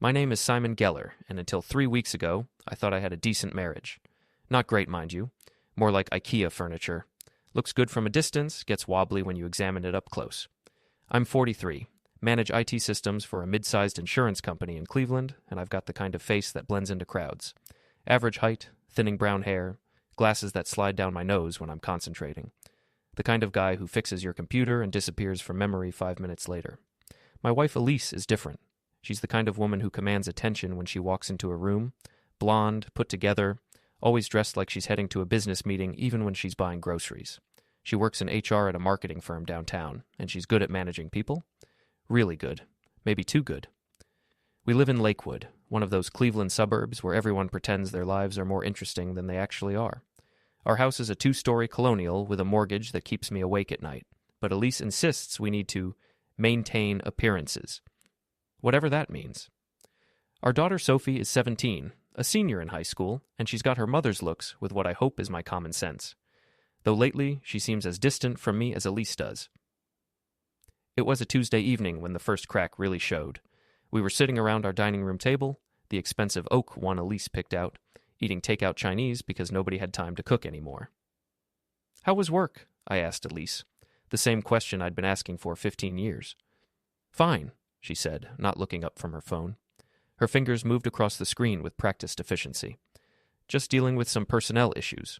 My name is Simon Geller, and until 3 weeks ago, I thought I had a decent marriage. Not great, mind you. More like IKEA furniture. Looks good from a distance, gets wobbly when you examine it up close. I'm 43, manage IT systems for a mid-sized insurance company in Cleveland, and I've got the kind of face that blends into crowds. Average height, thinning brown hair, glasses that slide down my nose when I'm concentrating. The kind of guy who fixes your computer and disappears from memory 5 minutes later. My wife Elise is different. She's the kind of woman who commands attention when she walks into a room. Blonde, put together, always dressed like she's heading to a business meeting even when she's buying groceries. She works in HR at a marketing firm downtown, and she's good at managing people. Really good. Maybe too good. We live in Lakewood, one of those Cleveland suburbs where everyone pretends their lives are more interesting than they actually are. Our house is a 2-story colonial with a mortgage that keeps me awake at night, but Elise insists we need to maintain appearances. Whatever that means. Our daughter Sophie is 17, a senior in high school, and she's got her mother's looks with what I hope is my common sense. Though lately, she seems as distant from me as Elise does. It was a Tuesday evening when the first crack really showed. We were sitting around our dining room table, the expensive oak one Elise picked out, eating takeout Chinese because nobody had time to cook anymore. "How was work?" I asked Elise, the same question I'd been asking for 15 years. "Fine," she said, not looking up from her phone. Her fingers moved across the screen with practiced efficiency. "Just dealing with some personnel issues."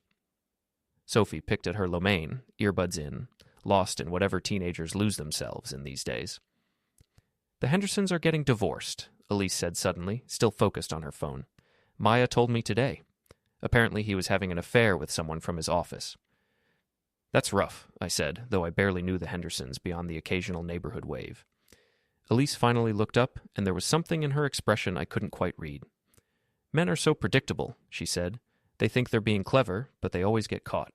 Sophie picked at her lo mein, earbuds in, lost in whatever teenagers lose themselves in these days. "The Hendersons are getting divorced," Elise said suddenly, still focused on her phone. "Maya told me today. Apparently he was having an affair with someone from his office." "That's rough," I said, though I barely knew the Hendersons beyond the occasional neighborhood wave. Elise finally looked up, and there was something in her expression I couldn't quite read. "Men are so predictable," she said. "They think they're being clever, but they always get caught."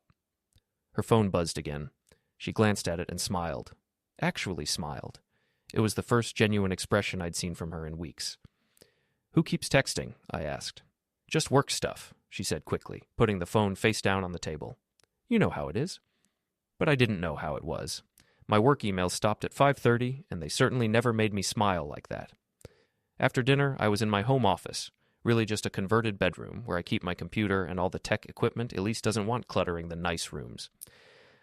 Her phone buzzed again. She glanced at it and smiled. Actually smiled. It was the first genuine expression I'd seen from her in weeks. "Who keeps texting?" I asked. "Just work stuff," she said quickly, putting the phone face down on the table. "You know how it is." But I didn't know how it was. My work emails stopped at 5:30, and they certainly never made me smile like that. After dinner, I was in my home office, really just a converted bedroom where I keep my computer and all the tech equipment Elise doesn't want cluttering the nice rooms.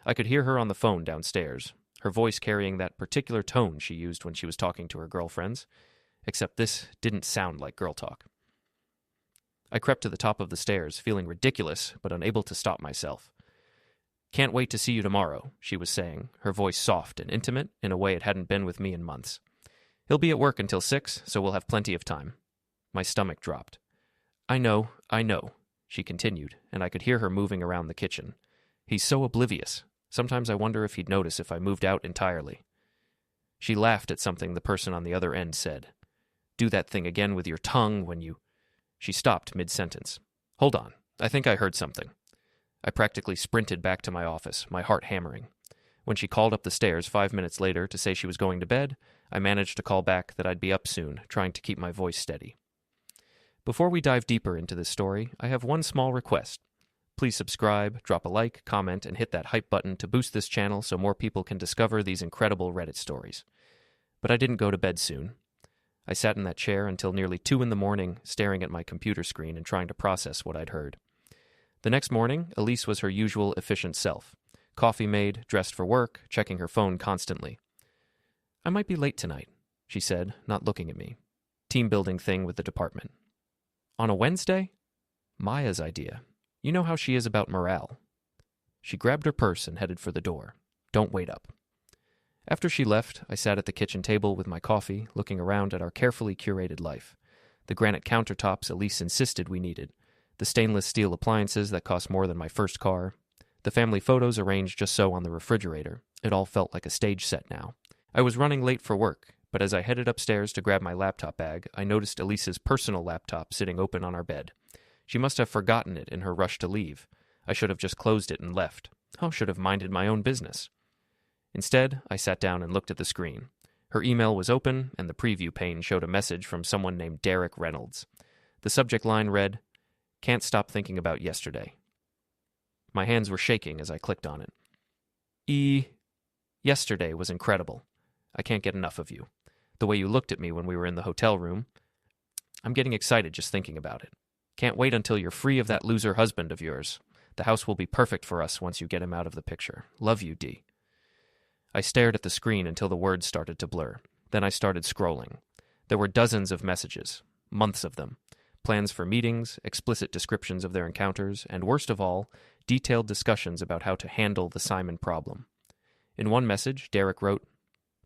I could hear her on the phone downstairs, her voice carrying that particular tone she used when she was talking to her girlfriends, except this didn't sound like girl talk. I crept to the top of the stairs, feeling ridiculous but unable to stop myself. "Can't wait to see you tomorrow," she was saying, her voice soft and intimate in a way it hadn't been with me in months. "He'll be at work until 6, so we'll have plenty of time." My stomach dropped. I know," she continued, and I could hear her moving around the kitchen. "He's so oblivious. Sometimes I wonder if he'd notice if I moved out entirely." She laughed at something the person on the other end said. "Do that thing again with your tongue when you—" She stopped mid-sentence. "Hold on. I think I heard something." I practically sprinted back to my office, my heart hammering. When she called up the stairs 5 minutes later to say she was going to bed, I managed to call back that I'd be up soon, trying to keep my voice steady. Before we dive deeper into this story, I have one small request. Please subscribe, drop a like, comment, and hit that hype button to boost this channel so more people can discover these incredible Reddit stories. But I didn't go to bed soon. I sat in that chair until nearly 2 a.m, staring at my computer screen and trying to process what I'd heard. The next morning, Elise was her usual efficient self. Coffee made, dressed for work, checking her phone constantly. "I might be late tonight," she said, not looking at me. "Team-building thing with the department." "On a Wednesday?" Maya's idea. You know how she is about morale. She grabbed her purse and headed for the door. "Don't wait up." After she left, I sat at the kitchen table with my coffee, looking around at our carefully curated life. The granite countertops Elise insisted we needed. The stainless steel appliances that cost more than my first car. The family photos arranged just so on the refrigerator. It all felt like a stage set now. I was running late for work, but as I headed upstairs to grab my laptop bag, I noticed Elise's personal laptop sitting open on our bed. She must have forgotten it in her rush to leave. I should have just closed it and left. I should have minded my own business. Instead, I sat down and looked at the screen. Her email was open, and the preview pane showed a message from someone named Derek Reynolds. The subject line read, "Can't stop thinking about yesterday." My hands were shaking as I clicked on it. Yesterday was incredible. I can't get enough of you. The way you looked at me when we were in the hotel room. I'm getting excited just thinking about it. Can't wait until you're free of that loser husband of yours. The house will be perfect for us once you get him out of the picture. Love you, D. I stared at the screen until the words started to blur. Then I started scrolling. There were dozens of messages, months of them. Plans for meetings, explicit descriptions of their encounters, and worst of all, detailed discussions about how to handle the Simon problem. In one message, Derek wrote,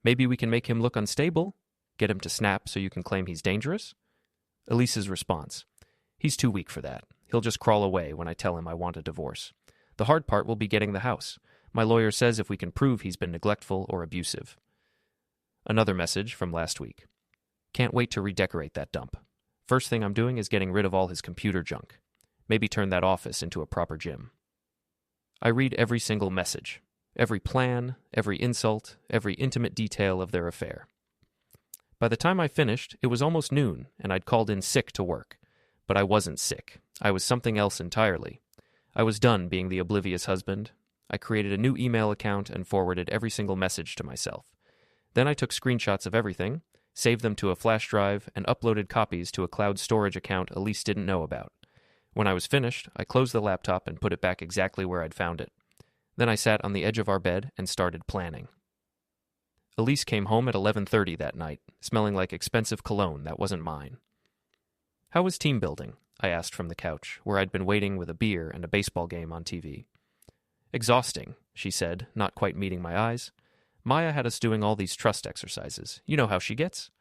"Maybe we can make him look unstable? Get him to snap so you can claim he's dangerous?" Elise's response, "He's too weak for that. He'll just crawl away when I tell him I want a divorce. The hard part will be getting the house. My lawyer says if we can prove he's been neglectful or abusive." Another message from last week. "Can't wait to redecorate that dump. First thing I'm doing is getting rid of all his computer junk. Maybe turn that office into a proper gym." I read every single message, every plan, every insult, every intimate detail of their affair. By the time I finished, it was almost noon, and I'd called in sick to work. But I wasn't sick. I was something else entirely. I was done being the oblivious husband. I created a new email account and forwarded every single message to myself. Then I took screenshots of everything, saved them to a flash drive, and uploaded copies to a cloud storage account Elise didn't know about. When I was finished, I closed the laptop and put it back exactly where I'd found it. Then I sat on the edge of our bed and started planning. Elise came home at 11:30 that night, smelling like expensive cologne that wasn't mine. "How was team building?" I asked from the couch, where I'd been waiting with a beer and a baseball game on TV. "Exhausting," she said, not quite meeting my eyes. "Maya had us doing all these trust exercises. You know how she gets?"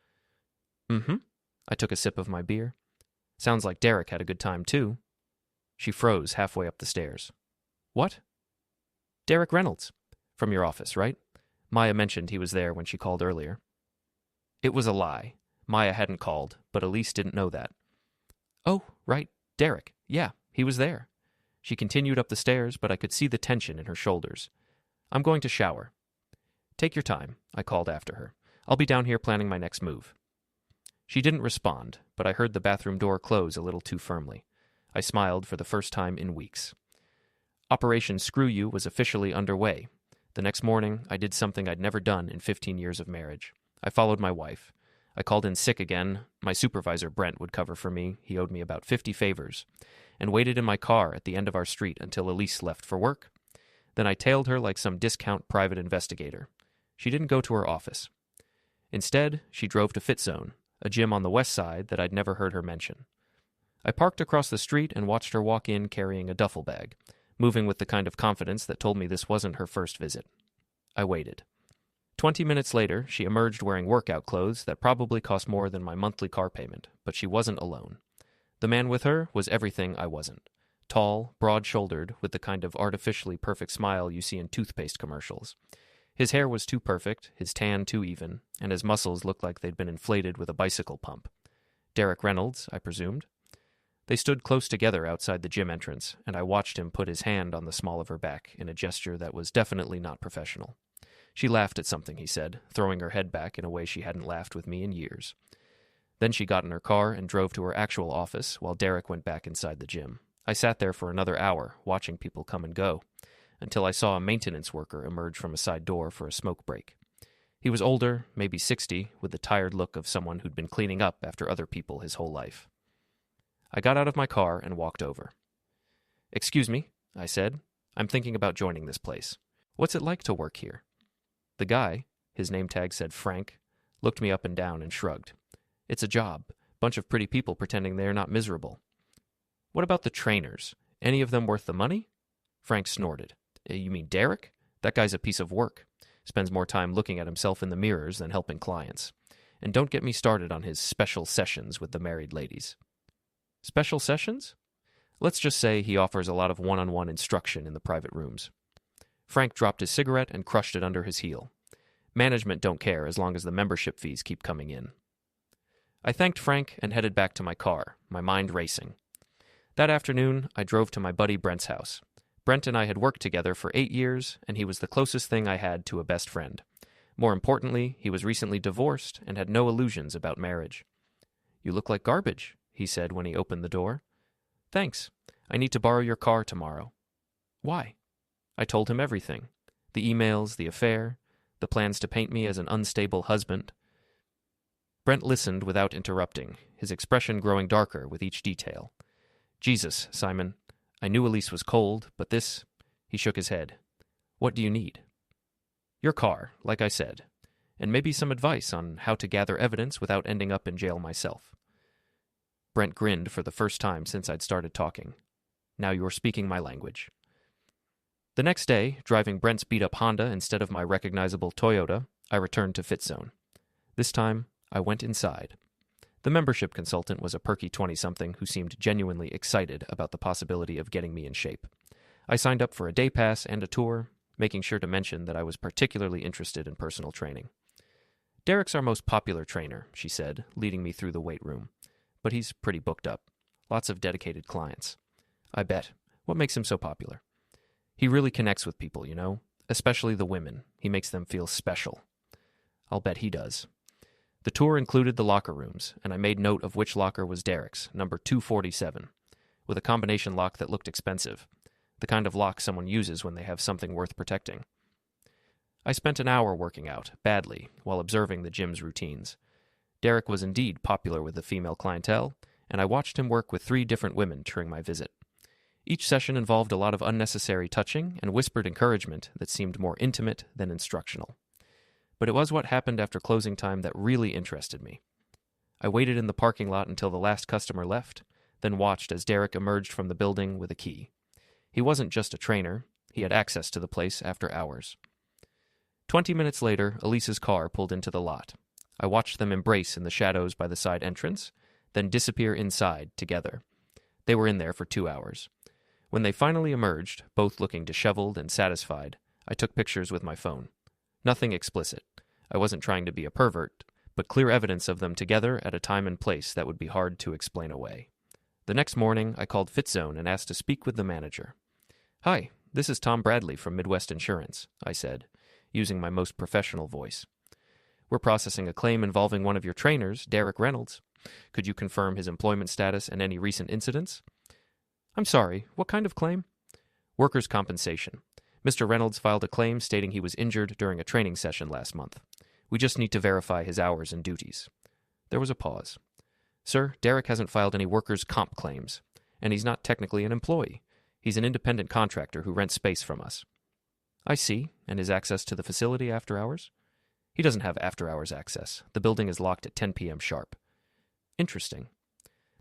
"Mm-hmm." I took a sip of my beer. "Sounds like Derek had a good time, too." She froze halfway up the stairs. "What?" "Derek Reynolds. From your office, right? Maya mentioned he was there when she called earlier." It was a lie. Maya hadn't called, but Elise didn't know that. "Oh, right, Derek. Yeah, he was there." She continued up the stairs, but I could see the tension in her shoulders. "I'm going to shower." "Take your time," I called after her. "I'll be down here planning my next move." She didn't respond, but I heard the bathroom door close a little too firmly. I smiled for the first time in weeks. Operation Screw You was officially underway. The next morning, I did something I'd never done in 15 years of marriage. I followed my wife. I called in sick again. My supervisor, Brent, would cover for me. He owed me about 50 favors. And waited in my car at the end of our street until Elise left for work. Then I tailed her like some discount private investigator. She didn't go to her office. Instead, she drove to Fit Zone, a gym on the west side that I'd never heard her mention. I parked across the street and watched her walk in carrying a duffel bag, moving with the kind of confidence that told me this wasn't her first visit. I waited. 20 minutes later, she emerged wearing workout clothes that probably cost more than my monthly car payment, but she wasn't alone. The man with her was everything I wasn't. Tall, broad-shouldered, with the kind of artificially perfect smile you see in toothpaste commercials. His hair was too perfect, his tan too even, and his muscles looked like they'd been inflated with a bicycle pump. Derek Reynolds, I presumed. They stood close together outside the gym entrance, and I watched him put his hand on the small of her back in a gesture that was definitely not professional. She laughed at something he said, throwing her head back in a way she hadn't laughed with me in years. Then she got in her car and drove to her actual office while Derek went back inside the gym. I sat there for another hour, watching people come and go, until I saw a maintenance worker emerge from a side door for a smoke break. He was older, maybe 60, with the tired look of someone who'd been cleaning up after other people his whole life. I got out of my car and walked over. "Excuse me," I said. "I'm thinking about joining this place. What's it like to work here?" The guy, his name tag said Frank, looked me up and down and shrugged. "It's a job. Bunch of pretty people pretending they are not miserable." "What about the trainers? Any of them worth the money?" Frank snorted. "You mean Derek? That guy's a piece of work. Spends more time looking at himself in the mirrors than helping clients. And don't get me started on his special sessions with the married ladies." "Special sessions?" "Let's just say he offers a lot of one-on-one instruction in the private rooms." Frank dropped his cigarette and crushed it under his heel. "Management don't care as long as the membership fees keep coming in." I thanked Frank and headed back to my car, my mind racing. That afternoon, I drove to my buddy Brent's house. Brent and I had worked together for 8 years, and he was the closest thing I had to a best friend. More importantly, he was recently divorced and had no illusions about marriage. "You look like garbage," he said when he opened the door. "Thanks. I need to borrow your car tomorrow." "Why?" I told him everything. The emails, the affair, the plans to paint me as an unstable husband. Brent listened without interrupting, his expression growing darker with each detail. Jesus, Simon. I knew Elise was cold, but this... He shook his head. What do you need? Your car, like I said, and maybe some advice on how to gather evidence without ending up in jail myself. Brent grinned for the first time since I'd started talking. Now you're speaking my language. The next day, driving Brent's beat-up Honda instead of my recognizable Toyota, I returned to FitZone. This time, I went inside. The membership consultant was a perky 20-something who seemed genuinely excited about the possibility of getting me in shape. I signed up for a day pass and a tour, making sure to mention that I was particularly interested in personal training. Derek's our most popular trainer, she said, leading me through the weight room. But he's pretty booked up. Lots of dedicated clients. I bet. What makes him so popular? He really connects with people, you know? Especially the women. He makes them feel special. I'll bet he does. The tour included the locker rooms, and I made note of which locker was Derek's, number 247, with a combination lock that looked expensive, the kind of lock someone uses when they have something worth protecting. I spent an hour working out, badly, while observing the gym's routines. Derek was indeed popular with the female clientele, and I watched him work with 3 different women during my visit. Each session involved a lot of unnecessary touching and whispered encouragement that seemed more intimate than instructional. But it was what happened after closing time that really interested me. I waited in the parking lot until the last customer left, then watched as Derek emerged from the building with a key. He wasn't just a trainer, he had access to the place after hours. 20 minutes later, Elise's car pulled into the lot. I watched them embrace in the shadows by the side entrance, then disappear inside together. They were in there for 2 hours. When they finally emerged, both looking disheveled and satisfied, I took pictures with my phone. Nothing explicit. I wasn't trying to be a pervert, but clear evidence of them together at a time and place that would be hard to explain away. The next morning, I called FitZone and asked to speak with the manager. Hi, this is Tom Bradley from Midwest Insurance, I said, using my most professional voice. We're processing a claim involving one of your trainers, Derek Reynolds. Could you confirm his employment status and any recent incidents? I'm sorry, what kind of claim? Workers' compensation. Mr. Reynolds filed a claim stating he was injured during a training session last month. We just need to verify his hours and duties. There was a pause. Sir, Derek hasn't filed any workers' comp claims, and he's not technically an employee. He's an independent contractor who rents space from us. I see, and his access to the facility after hours? He doesn't have after-hours access. The building is locked at 10 p.m. sharp. Interesting.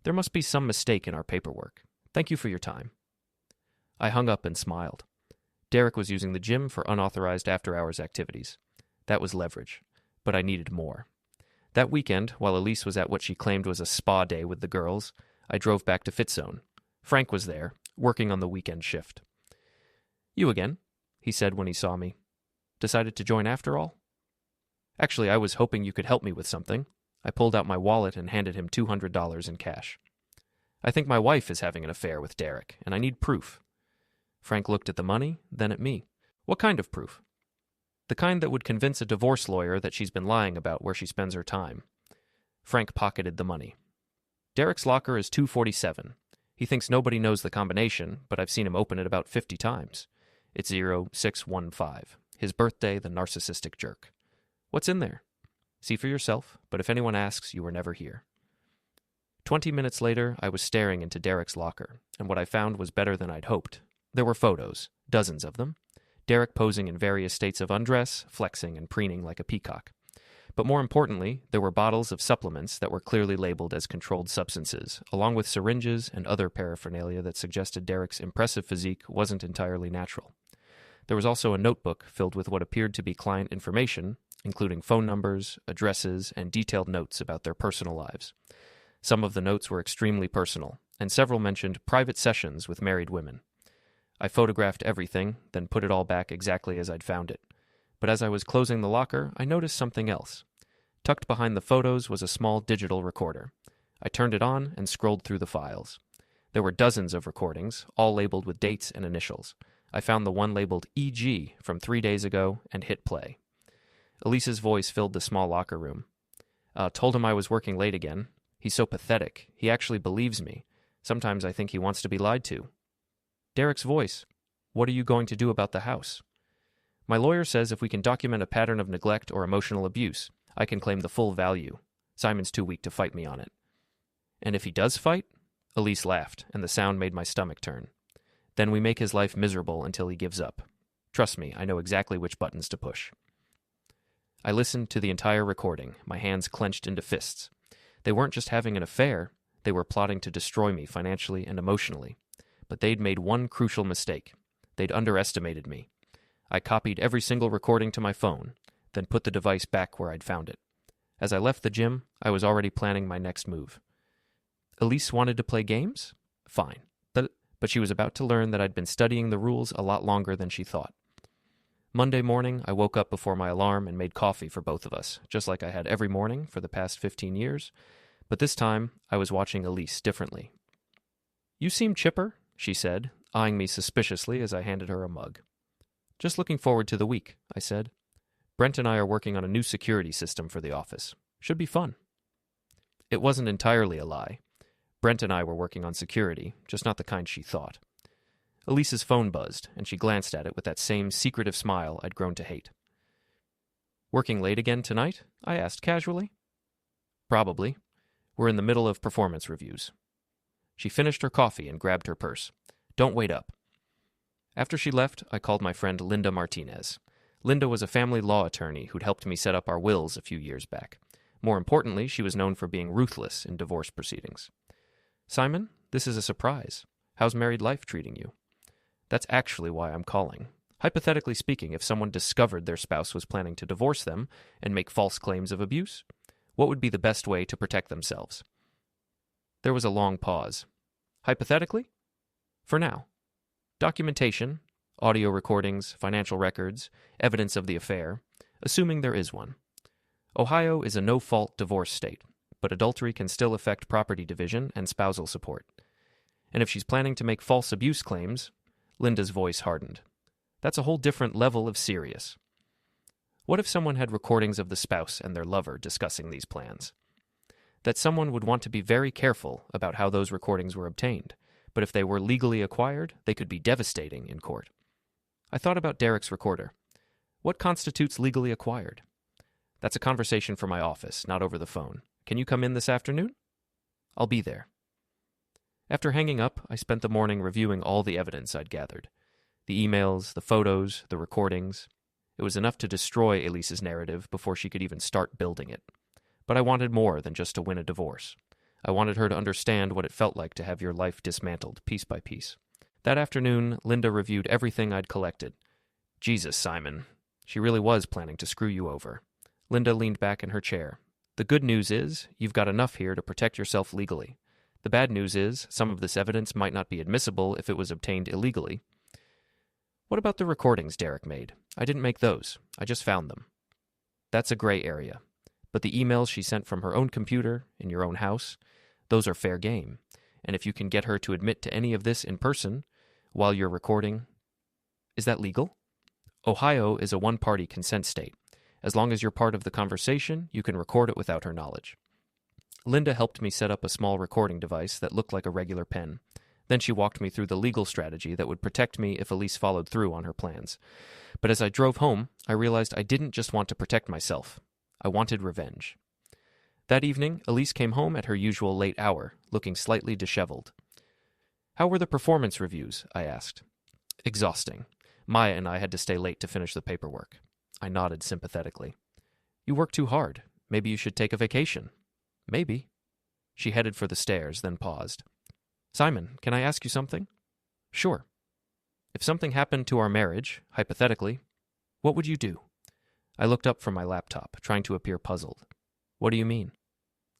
There must be some mistake in our paperwork. Thank you for your time. I hung up and smiled. Derek was using the gym for unauthorized after-hours activities. That was leverage, but I needed more. That weekend, while Elise was at what she claimed was a spa day with the girls, I drove back to FitZone. Frank was there, working on the weekend shift. You again, he said when he saw me. Decided to join after all? Actually, I was hoping you could help me with something. I pulled out my wallet and handed him $200 in cash. I think my wife is having an affair with Derek, and I need proof. Frank looked at the money, then at me. What kind of proof? The kind that would convince a divorce lawyer that she's been lying about where she spends her time. Frank pocketed the money. Derek's locker is 247. He thinks nobody knows the combination, but I've seen him open it about 50 times. It's 0615. His birthday, the narcissistic jerk. What's in there? See for yourself, but if anyone asks, you were never here. 20 minutes later, I was staring into Derek's locker, and what I found was better than I'd hoped. There were photos, dozens of them. Derek posing in various states of undress, flexing and preening like a peacock. But more importantly, there were bottles of supplements that were clearly labeled as controlled substances, along with syringes and other paraphernalia that suggested Derek's impressive physique wasn't entirely natural. There was also a notebook filled with what appeared to be client information, including phone numbers, addresses, and detailed notes about their personal lives. Some of the notes were extremely personal, and several mentioned private sessions with married women. I photographed everything, then put it all back exactly as I'd found it. But as I was closing the locker, I noticed something else. Tucked behind the photos was a small digital recorder. I turned it on and scrolled through the files. There were dozens of recordings, all labeled with dates and initials. I found the one labeled EG from 3 days ago and hit play. Elise's voice filled the small locker room. Told him I was working late again. He's so pathetic. He actually believes me. Sometimes I think he wants to be lied to. Derek's voice. What are you going to do about the house? My lawyer says if we can document a pattern of neglect or emotional abuse, I can claim the full value. Simon's too weak to fight me on it. And if he does fight? Elise laughed, and the sound made my stomach turn. Then we make his life miserable until he gives up. Trust me, I know exactly which buttons to push. I listened to the entire recording, my hands clenched into fists. They weren't just having an affair, they were plotting to destroy me financially and emotionally. But they'd made one crucial mistake. They'd underestimated me. I copied every single recording to my phone, then put the device back where I'd found it. As I left the gym, I was already planning my next move. Elise wanted to play games? Fine. But she was about to learn that I'd been studying the rules a lot longer than she thought. Monday morning, I woke up before my alarm and made coffee for both of us, just like I had every morning for the past 15 years. But this time, I was watching Elise differently. "You seem chipper," she said, eyeing me suspiciously as I handed her a mug. "Just looking forward to the week," I said. "Brent and I are working on a new security system for the office. Should be fun." It wasn't entirely a lie. Brent and I were working on security, just not the kind she thought. Elise's phone buzzed, and she glanced at it with that same secretive smile I'd grown to hate. "Working late again tonight?" I asked casually. "Probably. We're in the middle of performance reviews." She finished her coffee and grabbed her purse. "Don't wait up." After she left, I called my friend Linda Martinez. Linda was a family law attorney who'd helped me set up our wills a few years back. More importantly, she was known for being ruthless in divorce proceedings. "Simon, this is a surprise. How's married life treating you?" "That's actually why I'm calling. Hypothetically speaking, if someone discovered their spouse was planning to divorce them and make false claims of abuse, what would be the best way to protect themselves?" There was a long pause. "Hypothetically?" "For now. Documentation, audio recordings, financial records, evidence of the affair, assuming there is one. Ohio is a no-fault divorce state, but adultery can still affect property division and spousal support. And if she's planning to make false abuse claims," Linda's voice hardened, "that's a whole different level of serious. What if someone had recordings of the spouse and their lover discussing these plans? That someone would want to be very careful about how those recordings were obtained, but if they were legally acquired, they could be devastating in court. I thought about Derek's recorder. What constitutes legally acquired? That's a conversation for my office, not over the phone. Can you come in this afternoon? I'll be there." After hanging up, I spent the morning reviewing all the evidence I'd gathered. The emails, the photos, the recordings. It was enough to destroy Elise's narrative before she could even start building it. But I wanted more than just to win a divorce. I wanted her to understand what it felt like to have your life dismantled piece by piece. That afternoon, Linda reviewed everything I'd collected. "Jesus, Simon. She really was planning to screw you over." Linda leaned back in her chair. "The good news is, you've got enough here to protect yourself legally. The bad news is, some of this evidence might not be admissible if it was obtained illegally." "What about the recordings Derek made? I didn't make those. I just found them." "That's a gray area. But the emails she sent from her own computer, in your own house, those are fair game. And if you can get her to admit to any of this in person, while you're recording..." "Is that legal?" "Ohio is a one-party consent state. As long as you're part of the conversation, you can record it without her knowledge." Linda helped me set up a small recording device that looked like a regular pen. Then she walked me through the legal strategy that would protect me if Elise followed through on her plans. But as I drove home, I realized I didn't just want to protect myself. I wanted revenge. That evening, Elise came home at her usual late hour, looking slightly disheveled. "How were the performance reviews?" I asked. "Exhausting. Maya and I had to stay late to finish the paperwork." I nodded sympathetically. "You work too hard. Maybe you should take a vacation." "Maybe." She headed for the stairs, then paused. "Simon, can I ask you something?" "Sure." "If something happened to our marriage, hypothetically, what would you do?" I looked up from my laptop, trying to appear puzzled. "What do you mean?"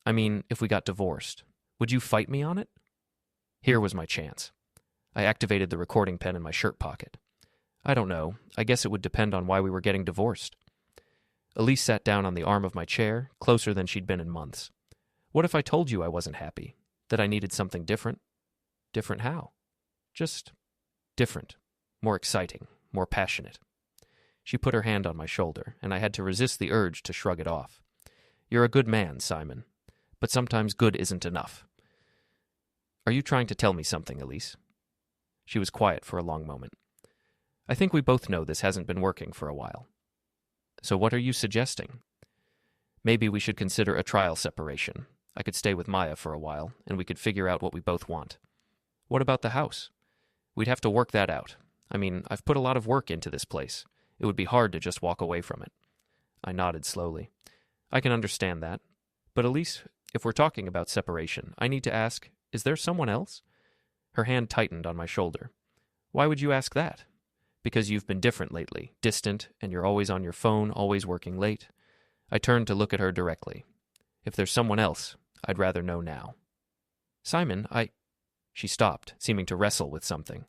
"I mean, if we got divorced, would you fight me on it?" Here was my chance. I activated the recording pen in my shirt pocket. "I don't know. I guess it would depend on why we were getting divorced." Elise sat down on the arm of my chair, closer than she'd been in months. "What if I told you I wasn't happy? That I needed something different?" "Different how?" "Just different. More exciting. More passionate." She put her hand on my shoulder, and I had to resist the urge to shrug it off. "You're a good man, Simon. But sometimes good isn't enough." "Are you trying to tell me something, Elise?" She was quiet for a long moment. "I think we both know this hasn't been working for a while." "So what are you suggesting?" Maybe we should consider a trial separation. I could stay with Maya for a while, and we could figure out what we both want. What about the house? We'd have to work that out. I mean, I've put a lot of work into this place. It would be hard to just walk away from it. I nodded slowly. I can understand that. But Elise, if we're talking about separation, I need to ask, is there someone else? Her hand tightened on my shoulder. Why would you ask that? Because you've been different lately, distant, and you're always on your phone, always working late. I turned to look at her directly. If there's someone else, I'd rather know now. Simon, She stopped, seeming to wrestle with something.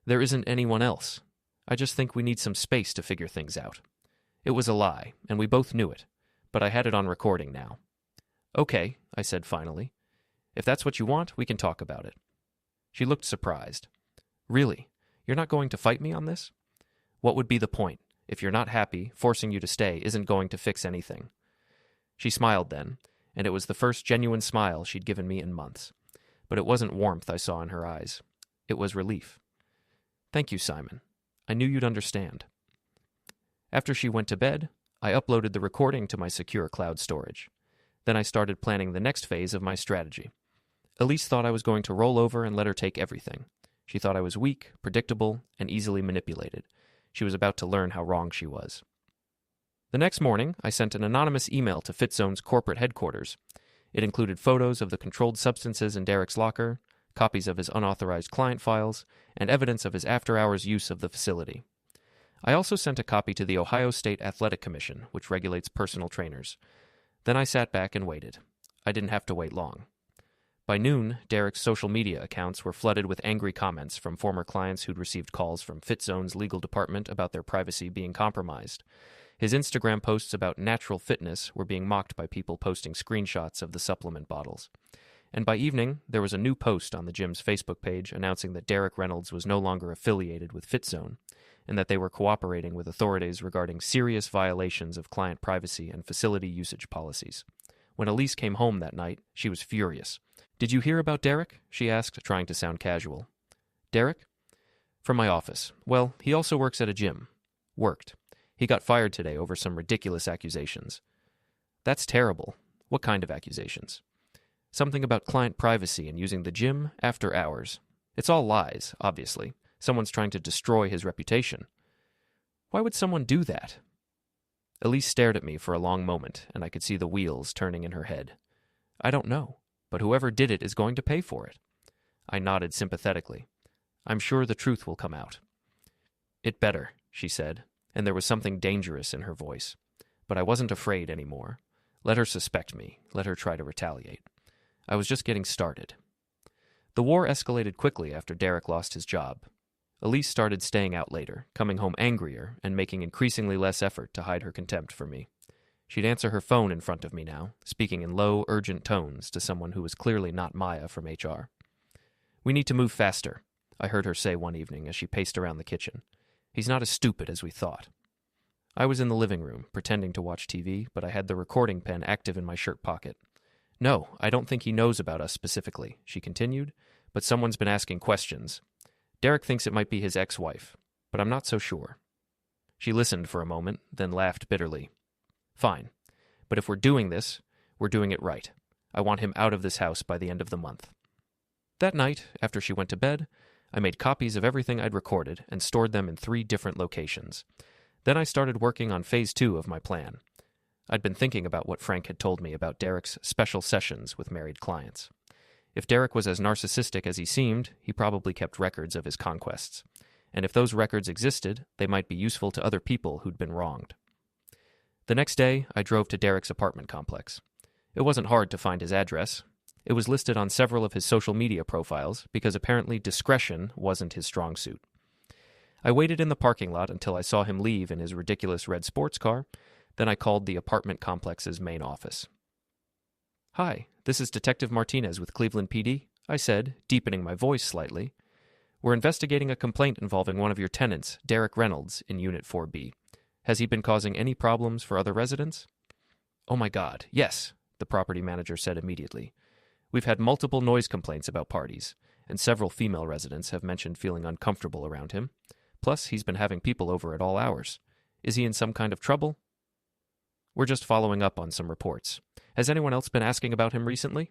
There isn't anyone else. I just think we need some space to figure things out. It was a lie, and we both knew it, but I had it on recording now. Okay, I said finally. If that's what you want, we can talk about it. She looked surprised. Really? You're not going to fight me on this? What would be the point? If you're not happy, forcing you to stay isn't going to fix anything. She smiled then, and it was the first genuine smile she'd given me in months. But it wasn't warmth I saw in her eyes. It was relief. Thank you, Simon. I knew you'd understand. After she went to bed, I uploaded the recording to my secure cloud storage. Then I started planning the next phase of my strategy. Elise thought I was going to roll over and let her take everything. She thought I was weak, predictable, and easily manipulated. She was about to learn how wrong she was. The next morning, I sent an anonymous email to FitZone's corporate headquarters. It included photos of the controlled substances in Derek's locker, copies of his unauthorized client files, and evidence of his after-hours use of the facility. I also sent a copy to the Ohio State Athletic Commission, which regulates personal trainers. Then I sat back and waited. I didn't have to wait long. By noon, Derek's social media accounts were flooded with angry comments from former clients who'd received calls from FitZone's legal department about their privacy being compromised. His Instagram posts about natural fitness were being mocked by people posting screenshots of the supplement bottles. And by evening, there was a new post on the gym's Facebook page announcing that Derek Reynolds was no longer affiliated with FitZone, and that they were cooperating with authorities regarding serious violations of client privacy and facility usage policies. When Elise came home that night, she was furious. "Did you hear about Derek?" she asked, trying to sound casual. "Derek?" "From my office. Well, he also works at a gym." "Worked. He got fired today over some ridiculous accusations." "That's terrible. What kind of accusations?" "Something about client privacy and using the gym after hours. It's all lies, obviously. Someone's trying to destroy his reputation." "Why would someone do that?" Elise stared at me for a long moment, and I could see the wheels turning in her head. "I don't know, but whoever did it is going to pay for it." I nodded sympathetically. "I'm sure the truth will come out." "It better," she said, and there was something dangerous in her voice. But I wasn't afraid anymore. Let her suspect me. Let her try to retaliate. I was just getting started. The war escalated quickly after Derek lost his job. Elise started staying out later, coming home angrier, and making increasingly less effort to hide her contempt for me. She'd answer her phone in front of me now, speaking in low, urgent tones to someone who was clearly not Maya from HR. "We need to move faster," I heard her say one evening as she paced around the kitchen. "He's not as stupid as we thought." I was in the living room, pretending to watch TV, but I had the recording pen active in my shirt pocket. "No, I don't think he knows about us specifically," she continued, "but someone's been asking questions. Derek thinks it might be his ex-wife, but I'm not so sure." She listened for a moment, then laughed bitterly. "Fine, but if we're doing this, we're doing it right. I want him out of this house by the end of the month." That night, after she went to bed, I made copies of everything I'd recorded and stored them in 3 different locations. Then I started working on phase 2 of my plan. I'd been thinking about what Frank had told me about Derek's special sessions with married clients. If Derek was as narcissistic as he seemed, he probably kept records of his conquests. And if those records existed, they might be useful to other people who'd been wronged. The next day, I drove to Derek's apartment complex. It wasn't hard to find his address. It was listed on several of his social media profiles because apparently discretion wasn't his strong suit. I waited in the parking lot until I saw him leave in his ridiculous red sports car. Then I called the apartment complex's main office. "Hi, this is Detective Martinez with Cleveland PD," I said, deepening my voice slightly. "We're investigating a complaint involving one of your tenants, Derek Reynolds, in Unit 4B. Has he been causing any problems for other residents?" "Oh my God, yes," the property manager said immediately. "We've had multiple noise complaints about parties, and several female residents have mentioned feeling uncomfortable around him. Plus, he's been having people over at all hours. Is he in some kind of trouble?" We're just following up on some reports. Has anyone else been asking about him recently?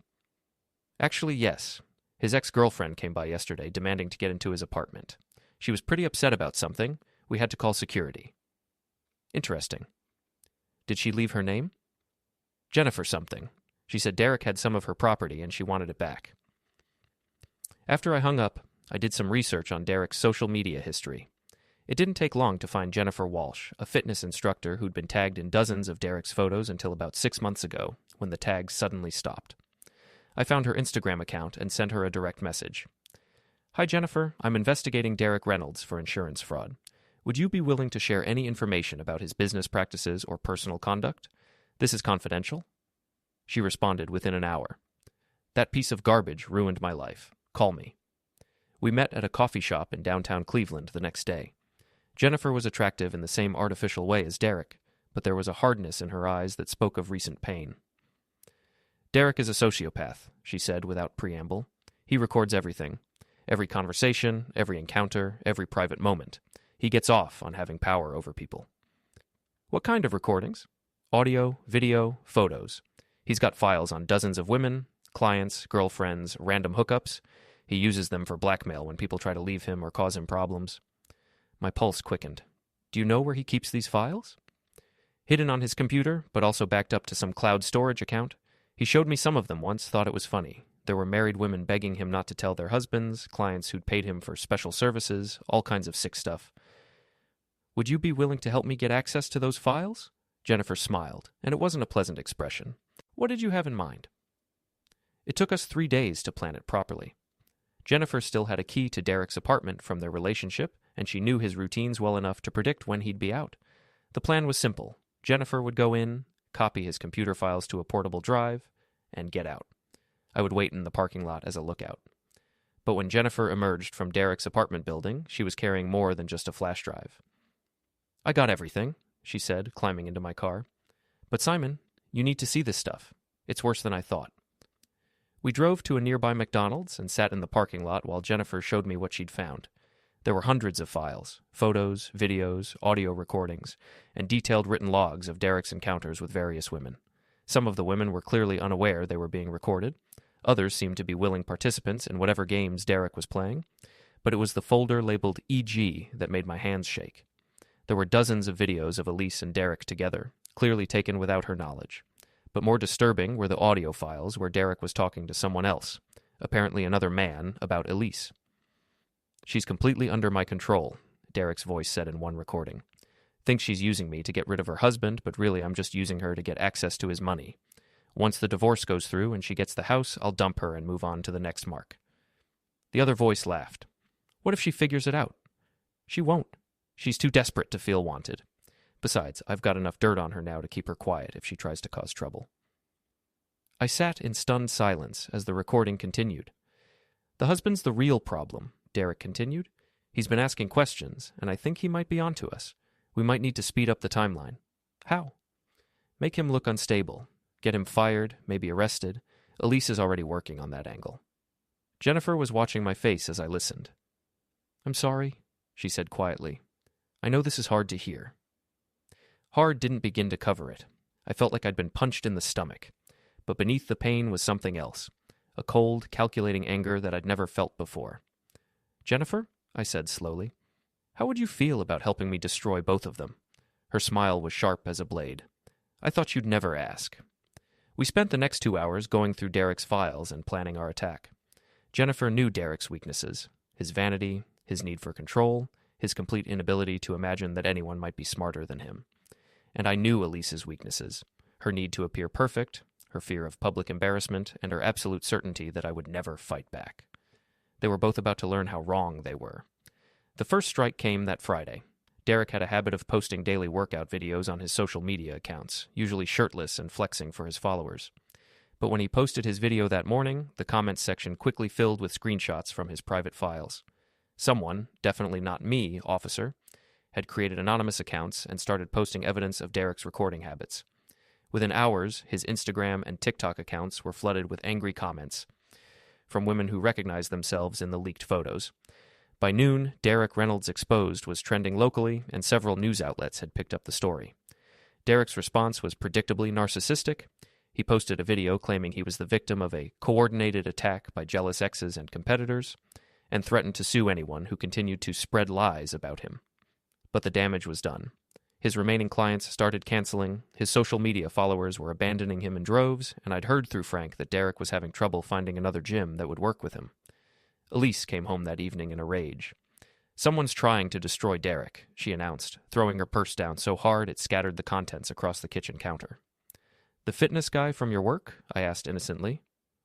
Actually, yes. His ex-girlfriend came by yesterday demanding to get into his apartment. She was pretty upset about something. We had to call security. Interesting. Did she leave her name? Jennifer something. She said Derek had some of her property and she wanted it back. After I hung up, I did some research on Derek's social media history. It didn't take long to find Jennifer Walsh, a fitness instructor who'd been tagged in dozens of Derek's photos until about 6 months ago, when the tags suddenly stopped. I found her Instagram account and sent her a direct message. Hi Jennifer, I'm investigating Derek Reynolds for insurance fraud. Would you be willing to share any information about his business practices or personal conduct? This is confidential. She responded within an hour. That piece of garbage ruined my life. Call me. We met at a coffee shop in downtown Cleveland the next day. Jennifer was attractive in the same artificial way as Derek, but there was a hardness in her eyes that spoke of recent pain. Derek is a sociopath, she said without preamble. He records everything. Every conversation, every encounter, every private moment. He gets off on having power over people. What kind of recordings? Audio, video, photos. He's got files on dozens of women, clients, girlfriends, random hookups. He uses them for blackmail when people try to leave him or cause him problems. My pulse quickened. Do you know where he keeps these files? Hidden on his computer, but also backed up to some cloud storage account. He showed me some of them once, thought it was funny. There were married women begging him not to tell their husbands, clients who'd paid him for special services, all kinds of sick stuff. Would you be willing to help me get access to those files? Jennifer smiled, and it wasn't a pleasant expression. What did you have in mind? It took us 3 days to plan it properly. Jennifer still had a key to Derek's apartment from their relationship, and she knew his routines well enough to predict when he'd be out. The plan was simple. Jennifer would go in, copy his computer files to a portable drive, and get out. I would wait in the parking lot as a lookout. But when Jennifer emerged from Derek's apartment building, she was carrying more than just a flash drive. I got everything, she said, climbing into my car. But Simon, you need to see this stuff. It's worse than I thought. We drove to a nearby McDonald's and sat in the parking lot while Jennifer showed me what she'd found. There were hundreds of files, photos, videos, audio recordings, and detailed written logs of Derek's encounters with various women. Some of the women were clearly unaware they were being recorded. Others seemed to be willing participants in whatever games Derek was playing. But it was the folder labeled EG that made my hands shake. There were dozens of videos of Elise and Derek together, clearly taken without her knowledge. But more disturbing were the audio files where Derek was talking to someone else, apparently another man, about Elise. She's completely under my control, Derek's voice said in one recording. Thinks she's using me to get rid of her husband, but really I'm just using her to get access to his money. Once the divorce goes through and she gets the house, I'll dump her and move on to the next mark. The other voice laughed. What if she figures it out? She won't. She's too desperate to feel wanted. Besides, I've got enough dirt on her now to keep her quiet if she tries to cause trouble. I sat in stunned silence as the recording continued. The husband's the real problem, Derek continued. He's been asking questions, and I think he might be onto us. We might need to speed up the timeline. How? Make him look unstable. Get him fired, maybe arrested. Elise is already working on that angle. Jennifer was watching my face as I listened. I'm sorry, she said quietly. I know this is hard to hear. Hard didn't begin to cover it. I felt like I'd been punched in the stomach. But beneath the pain was something else. A cold, calculating anger that I'd never felt before. Jennifer, I said slowly, how would you feel about helping me destroy both of them? Her smile was sharp as a blade. I thought you'd never ask. We spent the next 2 hours going through Derek's files and planning our attack. Jennifer knew Derek's weaknesses, his vanity, his need for control, his complete inability to imagine that anyone might be smarter than him. And I knew Elise's weaknesses, her need to appear perfect, her fear of public embarrassment, and her absolute certainty that I would never fight back. They were both about to learn how wrong they were. The first strike came that Friday. Derek had a habit of posting daily workout videos on his social media accounts, usually shirtless and flexing for his followers. But when he posted his video that morning, the comments section quickly filled with screenshots from his private files. Someone, definitely not me, officer, had created anonymous accounts and started posting evidence of Derek's recording habits. Within hours, his Instagram and TikTok accounts were flooded with angry comments from women who recognized themselves in the leaked photos. By noon, Derek Reynolds Exposed was trending locally, and several news outlets had picked up the story. Derek's response was predictably narcissistic. He posted a video claiming he was the victim of a coordinated attack by jealous exes and competitors, and threatened to sue anyone who continued to spread lies about him. But the damage was done. His remaining clients started canceling, his social media followers were abandoning him in droves, and I'd heard through Frank that Derek was having trouble finding another gym that would work with him. Elise came home that evening in a rage. "Someone's trying to destroy Derek," she announced, throwing her purse down so hard it scattered the contents across the kitchen counter. "The fitness guy from your work?" I asked innocently.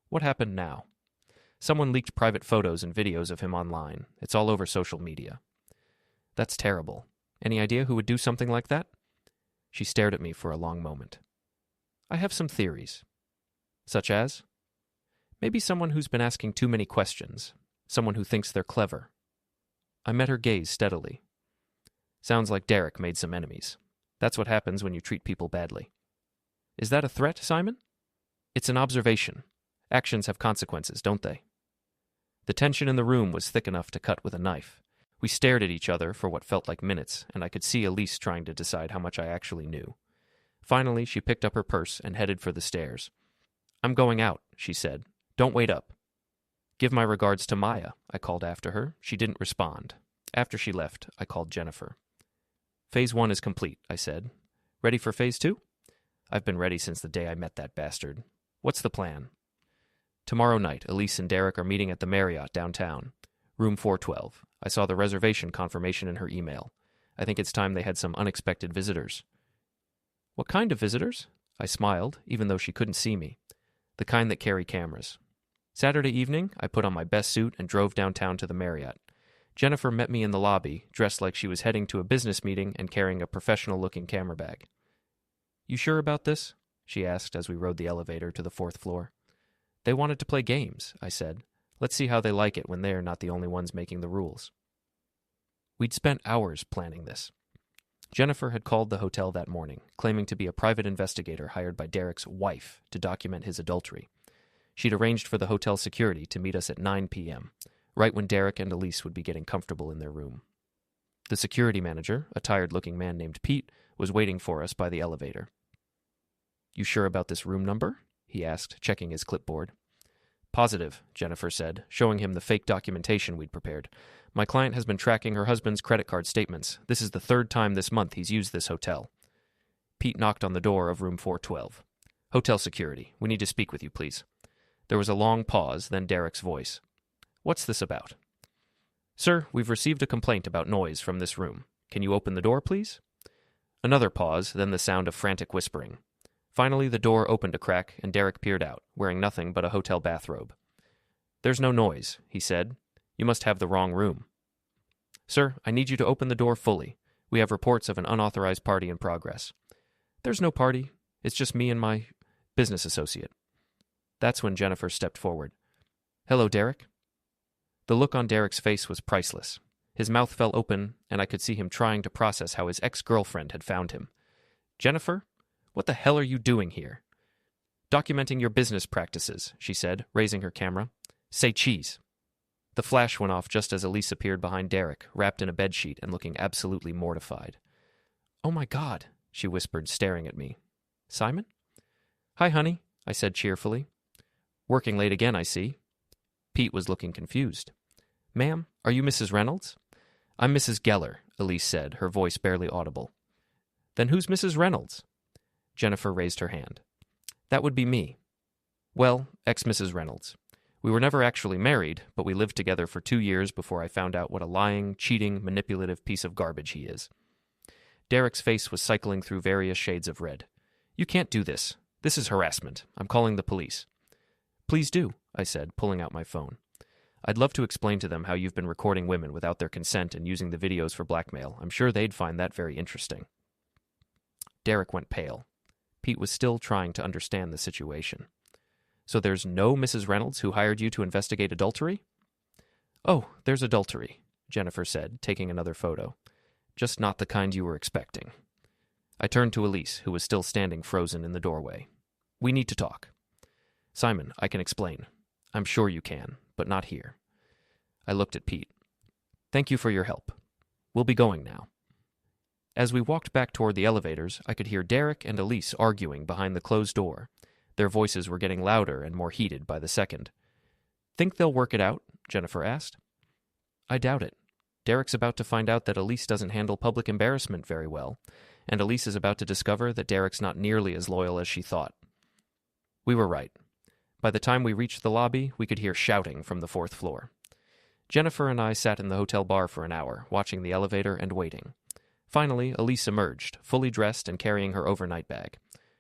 "What happened now?" "Someone leaked private photos and videos of him online. It's all over social media." "That's terrible. Any idea who would do something like that?" She stared at me for a long moment. "I have some theories." "Such as?" "Maybe someone who's been asking too many questions. Someone who thinks they're clever." I met her gaze steadily. "Sounds like Derek made some enemies. That's what happens when you treat people badly." "Is that a threat, Simon?" "It's an observation. Actions have consequences, don't they?" The tension in the room was thick enough to cut with a knife. We stared at each other for what felt like minutes, and I could see Elise trying to decide how much I actually knew. Finally, she picked up her purse and headed for the stairs. "I'm going out," she said. "Don't wait up." "Give my regards to Maya," I called after her. She didn't respond. After she left, I called Jennifer. "Phase 1 is complete," I said. "Ready for Phase 2? "I've been ready since the day I met that bastard. What's the plan?" "Tomorrow night, Elise and Derek are meeting at the Marriott downtown. Room 412. I saw the reservation confirmation in her email. I think it's time they had some unexpected visitors." "What kind of visitors?" I smiled, even though she couldn't see me. "The kind that carry cameras." Saturday evening, I put on my best suit and drove downtown to the Marriott. Jennifer met me in the lobby, dressed like she was heading to a business meeting and carrying a professional-looking camera bag. "You sure about this?" she asked as we rode the elevator to the 4th floor. "They wanted to play games," I said. "Let's see how they like it when they're not the only ones making the rules." We'd spent hours planning this. Jennifer had called the hotel that morning, claiming to be a private investigator hired by Derek's wife to document his adultery. She'd arranged for the hotel security to meet us at 9 p.m., right when Derek and Elise would be getting comfortable in their room. The security manager, a tired-looking man named Pete, was waiting for us by the elevator. "You sure about this room number?" he asked, checking his clipboard. "Positive," Jennifer said, showing him the fake documentation we'd prepared. "My client has been tracking her husband's credit card statements. This is the 3rd time this month he's used this hotel." Pete knocked on the door of room 412. "Hotel security. We need to speak with you, please." There was a long pause, then Derek's voice. "What's this about?" "Sir, we've received a complaint about noise from this room. Can you open the door, please?" Another pause, then the sound of frantic whispering. Finally, the door opened a crack, and Derek peered out, wearing nothing but a hotel bathrobe. "There's no noise," he said. "You must have the wrong room." "Sir, I need you to open the door fully. We have reports of an unauthorized party in progress." "There's no party. It's just me and my business associate." That's when Jennifer stepped forward. "Hello, Derek." The look on Derek's face was priceless. His mouth fell open, and I could see him trying to process how his ex-girlfriend had found him. "Jennifer? What the hell are you doing here?" "Documenting your business practices," she said, raising her camera. "Say cheese." The flash went off just as Elise appeared behind Derek, wrapped in a bedsheet and looking absolutely mortified. "Oh my God," she whispered, staring at me. "Simon?" "Hi, honey," I said cheerfully. "Working late again, I see." Pete was looking confused. "Ma'am, are you Mrs. Reynolds?" "I'm Mrs. Geller," Elise said, her voice barely audible. "Then who's Mrs. Reynolds?" Jennifer raised her hand. "That would be me. Well, ex-Mrs. Reynolds. We were never actually married, but we lived together for 2 years before I found out what a lying, cheating, manipulative piece of garbage he is." Derek's face was cycling through various shades of red. "You can't do this. This is harassment. I'm calling the police." "Please do," I said, pulling out my phone. "I'd love to explain to them how you've been recording women without their consent and using the videos for blackmail. I'm sure they'd find that very interesting." Derek went pale. Pete was still trying to understand the situation. "So there's no Mrs. Reynolds who hired you to investigate adultery?" "Oh, there's adultery," Jennifer said, taking another photo. "Just not the kind you were expecting." I turned to Elise, who was still standing frozen in the doorway. "We need to talk." "Simon, I can explain. I'm sure you can, but not here." I looked at Pete. "Thank you for your help. We'll be going now." As we walked back toward the elevators, I could hear Derek and Elise arguing behind the closed door. Their voices were getting louder and more heated by the second. "Think they'll work it out?" Jennifer asked. "I doubt it. Derek's about to find out that Elise doesn't handle public embarrassment very well, and Elise is about to discover that Derek's not nearly as loyal as she thought." We were right. By the time we reached the lobby, we could hear shouting from the 4th floor. Jennifer and I sat in the hotel bar for an hour, watching the elevator and waiting. Finally, Elise emerged, fully dressed and carrying her overnight bag.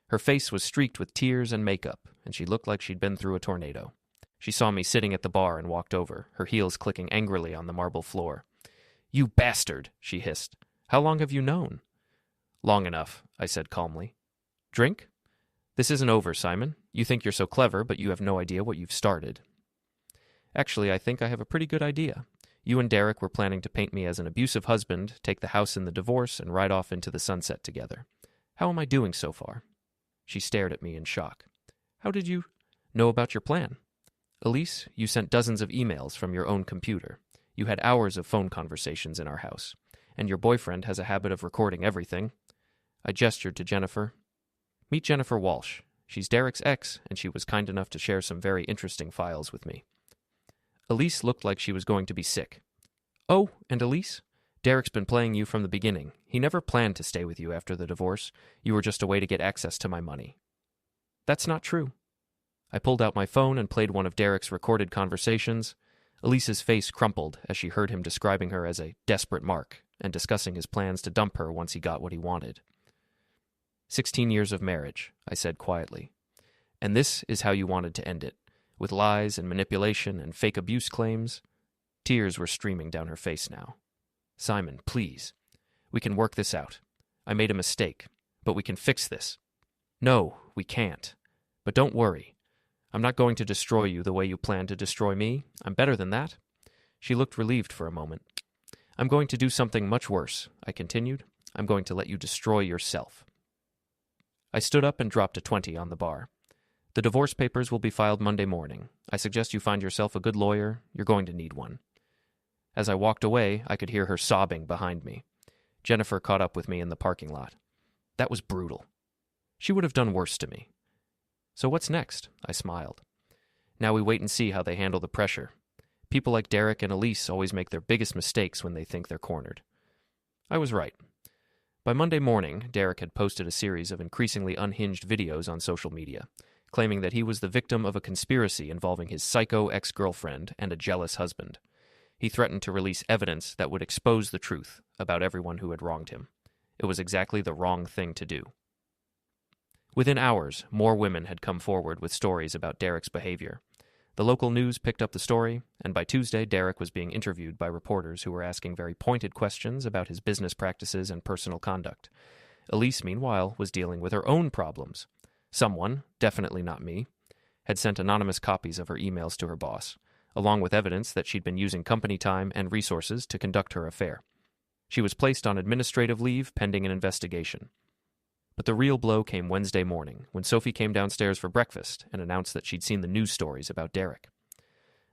Her face was streaked with tears and makeup, and she looked like she'd been through a tornado. She saw me sitting at the bar and walked over, her heels clicking angrily on the marble floor. "You bastard!" she hissed. "How long have you known?" "Long enough," I said calmly. "Drink?" "This isn't over, Simon. You think you're so clever, but you have no idea what you've started." "Actually, I think I have a pretty good idea. You and Derek were planning to paint me as an abusive husband, take the house in the divorce, and ride off into the sunset together. How am I doing so far?" She stared at me in shock. "How did you know about your plan?" "Elise, you sent dozens of emails from your own computer. You had hours of phone conversations in our house. And your boyfriend has a habit of recording everything." I gestured to Jennifer. "Meet Jennifer Walsh. She's Derek's ex, and she was kind enough to share some very interesting files with me." Elise looked like she was going to be sick. "Oh, and Elise, Derek's been playing you from the beginning. He never planned to stay with you after the divorce. You were just a way to get access to my money." "That's not true." I pulled out my phone and played one of Derek's recorded conversations. Elise's face crumpled as she heard him describing her as a desperate mark and discussing his plans to dump her once he got what he wanted. 16 years of marriage, I said quietly. "And this is how you wanted to end it, with lies and manipulation and fake abuse claims." Tears were streaming down her face now. "Simon, please. We can work this out. I made a mistake, but we can fix this." "No, we can't. But don't worry. I'm not going to destroy you the way you planned to destroy me. I'm better than that." She looked relieved for a moment. "I'm going to do something much worse," I continued. "I'm going to let you destroy yourself." I stood up and dropped a 20 on the bar. "The divorce papers will be filed Monday morning. I suggest you find yourself a good lawyer. You're going to need one." As I walked away, I could hear her sobbing behind me. Jennifer caught up with me in the parking lot. "That was brutal. She would have done worse to me." "So what's next?" I smiled. "Now we wait and see how they handle the pressure. People like Derek and Elise always make their biggest mistakes when they think they're cornered." I was right. By Monday morning, Derek had posted a series of increasingly unhinged videos on social media, claiming that he was the victim of a conspiracy involving his psycho ex-girlfriend and a jealous husband. He threatened to release evidence that would expose the truth about everyone who had wronged him. It was exactly the wrong thing to do. Within hours, more women had come forward with stories about Derek's behavior. The local news picked up the story, and by Tuesday, Derek was being interviewed by reporters who were asking very pointed questions about his business practices and personal conduct. Elise, meanwhile, was dealing with her own problems. Someone, definitely not me, had sent anonymous copies of her emails to her boss, along with evidence that she'd been using company time and resources to conduct her affair. She was placed on administrative leave pending an investigation. But the real blow came Wednesday morning, when Sophie came downstairs for breakfast and announced that she'd seen the news stories about Derek.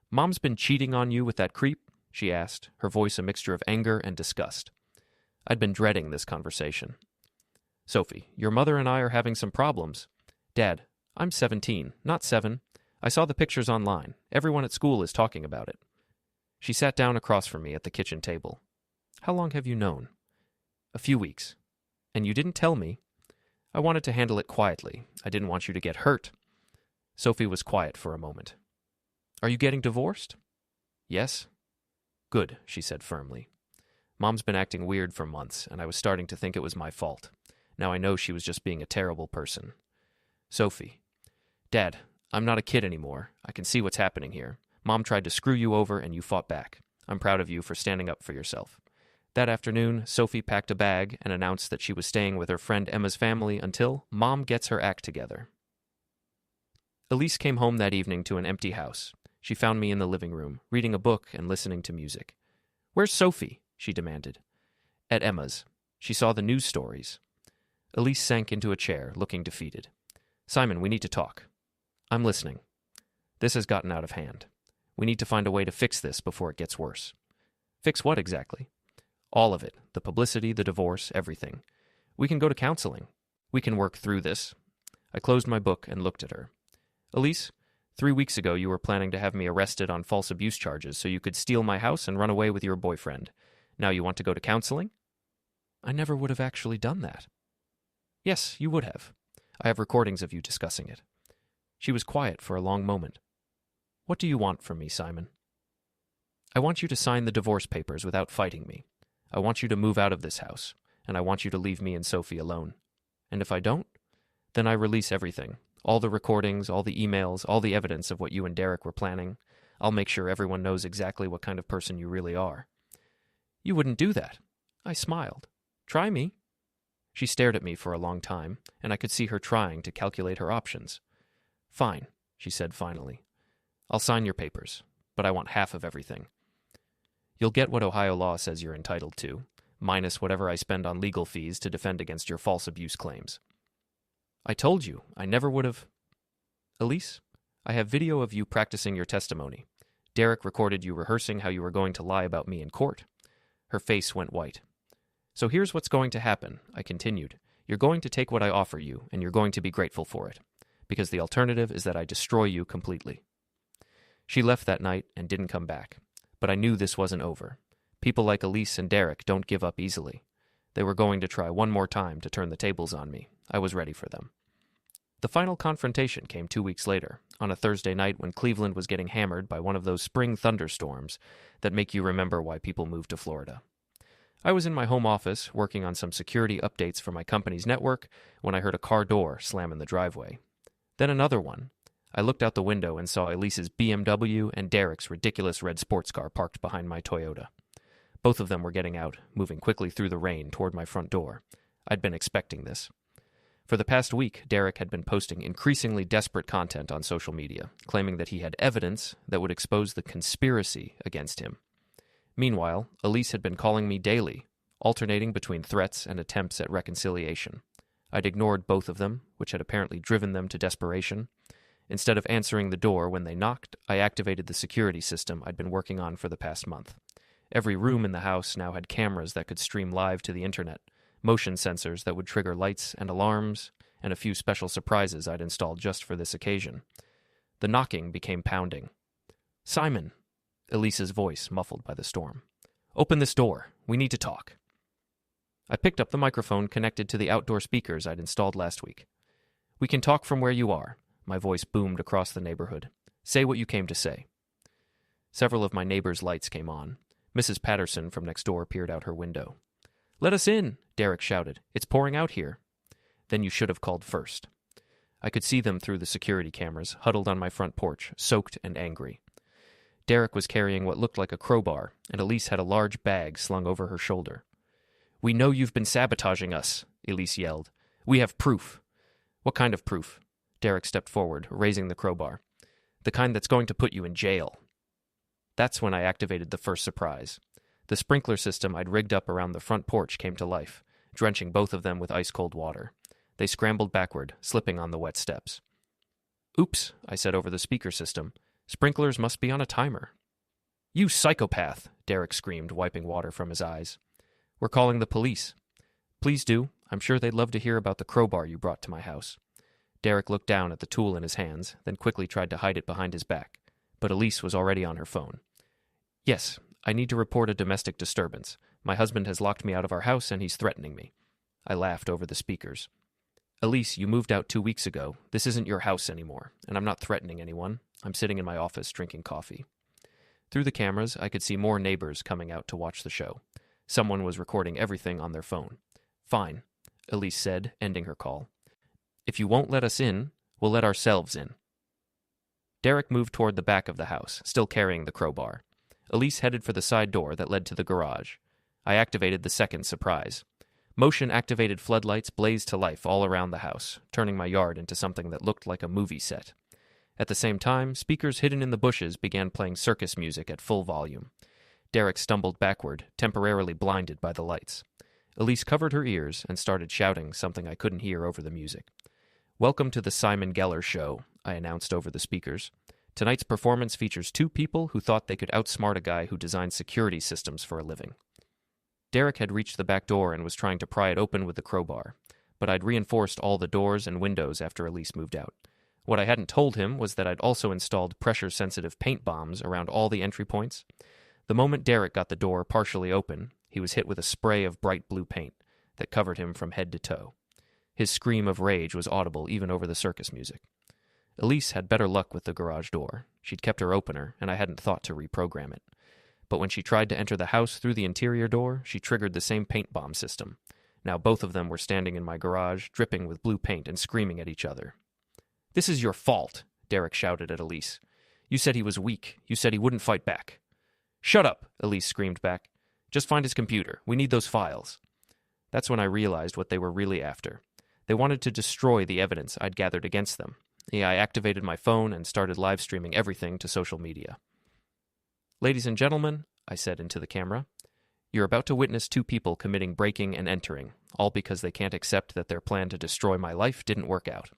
"Mom's been cheating on you with that creep?" she asked, her voice a mixture of anger and disgust. I'd been dreading this conversation. "Sophie, your mother and I are having some problems." "Dad, I'm 17, not 7. I saw the pictures online. Everyone at school is talking about it." She sat down across from me at the kitchen table. "How long have you known?" "A few weeks." "And you didn't tell me?" "I wanted to handle it quietly. I didn't want you to get hurt." Sophie was quiet for a moment. "Are you getting divorced?" "Yes." "Good," she said firmly. "Mom's been acting weird for months, and I was starting to think it was my fault. Now I know she was just being a terrible person." "Sophie." "Dad, I'm not a kid anymore. I can see what's happening here. Mom tried to screw you over, and you fought back. I'm proud of you for standing up for yourself." That afternoon, Sophie packed a bag and announced that she was staying with her friend Emma's family until Mom gets her act together. Elise came home that evening to an empty house. She found me in the living room, reading a book and listening to music. "Where's Sophie?" she demanded. "At Emma's. She saw the news stories." Elise sank into a chair, looking defeated. "Simon, we need to talk." "I'm listening." "This has gotten out of hand. We need to find a way to fix this before it gets worse." "Fix what exactly?" All of it. The publicity, the divorce, everything. We can go to counseling. We can work through this. I closed my book and looked at her. Elise, 3 weeks ago you were planning to have me arrested on false abuse charges so you could steal my house and run away with your boyfriend. Now you want to go to counseling? I never would have actually done that. Yes, you would have. I have recordings of you discussing it. She was quiet for a long moment. What do you want from me, Simon? I want you to sign the divorce papers without fighting me. I want you to move out of this house, and I want you to leave me and Sophie alone. And if I don't, then I release everything. All the recordings, all the emails, all the evidence of what you and Derek were planning. I'll make sure everyone knows exactly what kind of person you really are. You wouldn't do that. I smiled. Try me. She stared at me for a long time, and I could see her trying to calculate her options. Fine, she said finally. I'll sign your papers, but I want half of everything. You'll get what Ohio law says you're entitled to, minus whatever I spend on legal fees to defend against your false abuse claims. I told you, I never would have... Elise, I have video of you practicing your testimony. Derek recorded you rehearsing how you were going to lie about me in court. Her face went white. So here's what's going to happen, I continued. You're going to take what I offer you, and you're going to be grateful for it, because the alternative is that I destroy you completely. She left that night and didn't come back, but I knew this wasn't over. People like Elise and Derek don't give up easily. They were going to try one more time to turn the tables on me. I was ready for them. The final confrontation came 2 weeks later, on a Thursday night when Cleveland was getting hammered by one of those spring thunderstorms that make you remember why people move to Florida. I was in my home office working on some security updates for my company's network when I heard a car door slam in the driveway. Then another one. I looked out the window and saw Elise's BMW and Derek's ridiculous red sports car parked behind my Toyota. Both of them were getting out, moving quickly through the rain toward my front door. I'd been expecting this. For the past week, Derek had been posting increasingly desperate content on social media, claiming that he had evidence that would expose the conspiracy against him. Meanwhile, Elise had been calling me daily, alternating between threats and attempts at reconciliation. I'd ignored both of them, which had apparently driven them to desperation. Instead of answering the door when they knocked, I activated the security system I'd been working on for the past month. Every room in the house now had cameras that could stream live to the internet, motion sensors that would trigger lights and alarms, and a few special surprises I'd installed just for this occasion. The knocking became pounding. "Simon," Elise's voice muffled by the storm. "Open this door. We need to talk." I picked up the microphone connected to the outdoor speakers I'd installed last week. "We can talk from where you are," my voice boomed across the neighborhood. "Say what you came to say." Several of my neighbors' lights came on. Mrs. Patterson from next door peered out her window. "Let us in," Derek shouted. "It's pouring out here." "Then you should have called first." I could see them through the security cameras, huddled on my front porch, soaked and angry. Derek was carrying what looked like a crowbar, and Elise had a large bag slung over her shoulder. "We know you've been sabotaging us," Elise yelled. "We have proof." "What kind of proof?" Derek stepped forward, raising the crowbar. "The kind that's going to put you in jail." That's when I activated the first surprise. The sprinkler system I'd rigged up around the front porch came to life, drenching both of them with ice-cold water. They scrambled backward, slipping on the wet steps. "Oops," I said over the speaker system. "Sprinklers must be on a timer." "You psychopath!" Derek screamed, wiping water from his eyes. "We're calling the police." "Please do. I'm sure they'd love to hear about the crowbar you brought to my house." Derek looked down at the tool in his hands, then quickly tried to hide it behind his back. But Elise was already on her phone. "Yes, I need to report a domestic disturbance. My husband has locked me out of our house and he's threatening me." I laughed over the speakers. "Elise, you moved out 2 weeks ago. This isn't your house anymore, and I'm not threatening anyone. I'm sitting in my office drinking coffee." Through the cameras, I could see more neighbors coming out to watch the show. Someone was recording everything on their phone. "Fine," Elise said, ending her call. "If you won't let us in, we'll let ourselves in." Derek moved toward the back of the house, still carrying the crowbar. Elise headed for the side door that led to the garage. I activated the second surprise. Motion-activated floodlights blazed to life all around the house, turning my yard into something that looked like a movie set. At the same time, speakers hidden in the bushes began playing circus music at full volume. Derek stumbled backward, temporarily blinded by the lights. Elise covered her ears and started shouting something I couldn't hear over the music. "Welcome to the Simon Geller Show," I announced over the speakers. "Tonight's performance features 2 people who thought they could outsmart a guy who designs security systems for a living." Derek had reached the back door and was trying to pry it open with the crowbar, but I'd reinforced all the doors and windows after Elise moved out. What I hadn't told him was that I'd also installed pressure-sensitive paint bombs around all the entry points. The moment Derek got the door partially open, he was hit with a spray of bright blue paint that covered him from head to toe. His scream of rage was audible even over the circus music. Elise had better luck with the garage door. She'd kept her opener, and I hadn't thought to reprogram it. But when she tried to enter the house through the interior door, she triggered the same paint bomb system. Now both of them were standing in my garage, dripping with blue paint and screaming at each other. "This is your fault," Derek shouted at Elise. "You said he was weak. You said he wouldn't fight back." "Shut up," Elise screamed back. "Just find his computer. We need those files." That's when I realized what they were really after. They wanted to destroy the evidence I'd gathered against them. I activated my phone and started live streaming everything to social media. "Ladies and gentlemen," I said into the camera, "you're about to witness two people committing breaking and entering, all because they can't accept that their plan to destroy my life didn't work out."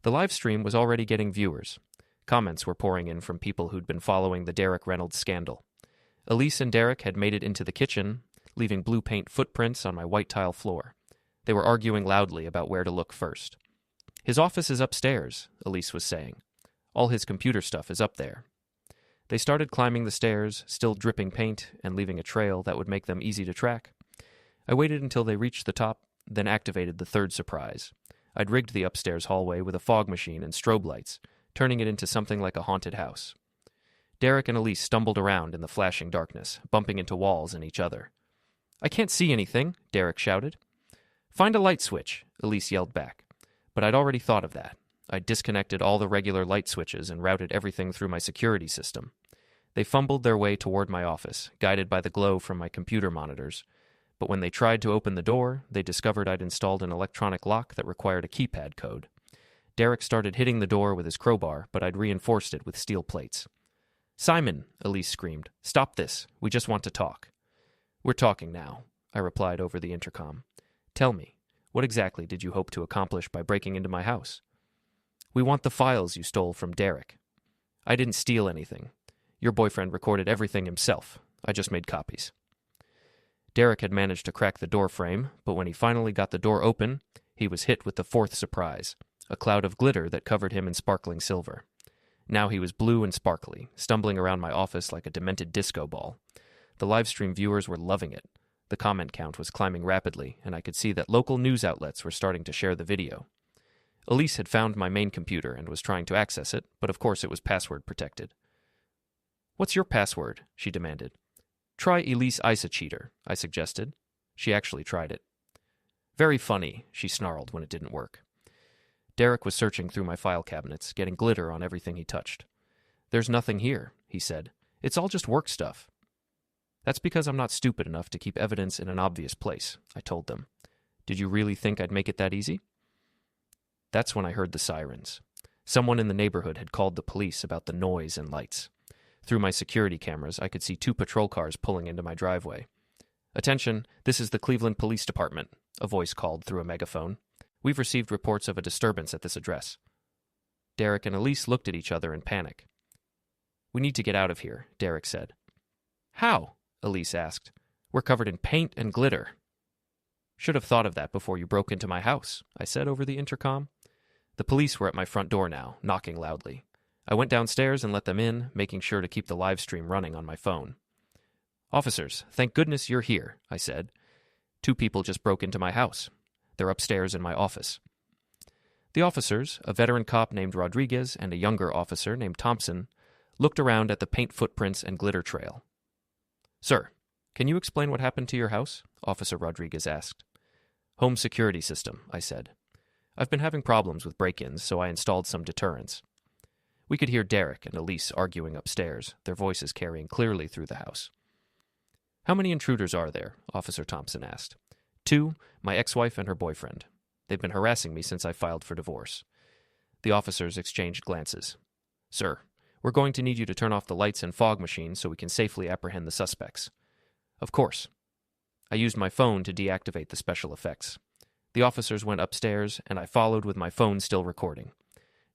The live stream was already getting viewers. Comments were pouring in from people who'd been following the Derek Reynolds scandal. Elise and Derek had made it into the kitchen, leaving blue paint footprints on my white tile floor. They were arguing loudly about where to look first. "His office is upstairs," Elise was saying. "All his computer stuff is up there." They started climbing the stairs, still dripping paint and leaving a trail that would make them easy to track. I waited until they reached the top, then activated the third surprise. I'd rigged the upstairs hallway with a fog machine and strobe lights, turning it into something like a haunted house. Derek and Elise stumbled around in the flashing darkness, bumping into walls and each other. "I can't see anything," Derek shouted. "Find a light switch," Elise yelled back. But I'd already thought of that. I'd disconnected all the regular light switches and routed everything through my security system. They fumbled their way toward my office, guided by the glow from my computer monitors. But when they tried to open the door, they discovered I'd installed an electronic lock that required a keypad code. Derek started hitting the door with his crowbar, but I'd reinforced it with steel plates. "Simon," Elise screamed, "stop this. We just want to talk." "We're talking now," I replied over the intercom. "Tell me, what exactly did you hope to accomplish by breaking into my house?" "We want the files you stole from Derek." "I didn't steal anything. Your boyfriend recorded everything himself. I just made copies." Derek had managed to crack the door frame, but when he finally got the door open, he was hit with the fourth surprise, a cloud of glitter that covered him in sparkling silver. Now he was blue and sparkly, stumbling around my office like a demented disco ball. The livestream viewers were loving it. The comment count was climbing rapidly, and I could see that local news outlets were starting to share the video. Elise had found my main computer and was trying to access it, but of course it was password protected. "What's your password?" she demanded. "Try Elise Cheater," I suggested. She actually tried it. "Very funny," she snarled when it didn't work. Derek was searching through my file cabinets, getting glitter on everything he touched. "There's nothing here," he said. "It's all just work stuff." "That's because I'm not stupid enough to keep evidence in an obvious place," I told them. "Did you really think I'd make it that easy?" That's when I heard the sirens. Someone in the neighborhood had called the police about the noise and lights. Through my security cameras, I could see 2 patrol cars pulling into my driveway. "Attention, this is the Cleveland Police Department," a voice called through a megaphone. "We've received reports of a disturbance at this address." Derek and Elise looked at each other in panic. "We need to get out of here," Derek said. "How?" Elise asked. "We're covered in paint and glitter." "Should have thought of that before you broke into my house," I said over the intercom. The police were at my front door now, knocking loudly. I went downstairs and let them in, making sure to keep the live stream running on my phone. "Officers, thank goodness you're here," I said. 2 people just broke into my house. They're upstairs in my office." The officers, a veteran cop named Rodriguez and a younger officer named Thompson, looked around at the paint footprints and glitter trail. "Sir, can you explain what happened to your house?" Officer Rodriguez asked. "Home security system," I said. "I've been having problems with break-ins, so I installed some deterrents." We could hear Derek and Elise arguing upstairs, their voices carrying clearly through the house. "How many intruders are there?" Officer Thompson asked. 2, my ex-wife and her boyfriend. They've been harassing me since I filed for divorce." The officers exchanged glances. "Sir, we're going to need you to turn off the lights and fog machine so we can safely apprehend the suspects." "Of course." I used my phone to deactivate the special effects. The officers went upstairs, and I followed with my phone still recording.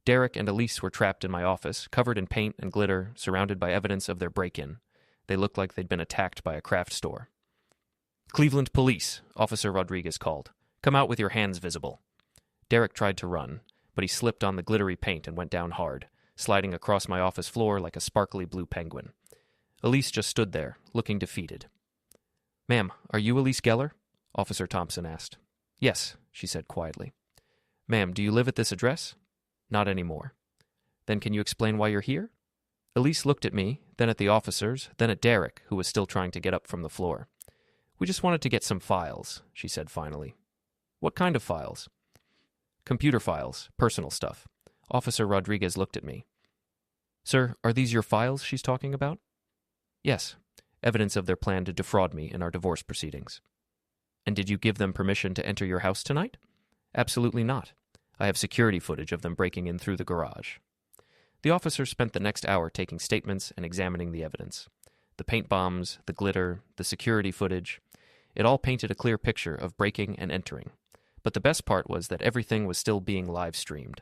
Derek and Elise were trapped in my office, covered in paint and glitter, surrounded by evidence of their break-in. They looked like they'd been attacked by a craft store. Cleveland Police, Officer Rodriguez called. Come out with your hands visible. Derek tried to run, but he slipped on the glittery paint and went down hard, sliding across my office floor like a sparkly blue penguin. Elise just stood there, looking defeated. "Ma'am, are you Elise Geller?" Officer Thompson asked. "Yes," she said quietly. "Ma'am, do you live at this address?" "Not anymore." "Then can you explain why you're here?" Elise looked at me, then at the officers, then at Derek, who was still trying to get up from the floor. "We just wanted to get some files," she said finally. "What kind of files?" "Computer files, personal stuff." Officer Rodriguez looked at me. "Sir, are these your files she's talking about?" "Yes. Evidence of their plan to defraud me in our divorce proceedings." "And did you give them permission to enter your house tonight?" "Absolutely not. I have security footage of them breaking in through the garage." The officer spent the next hour taking statements and examining the evidence. The paint bombs, the glitter, the security footage. It all painted a clear picture of breaking and entering. But the best part was that everything was still being live-streamed.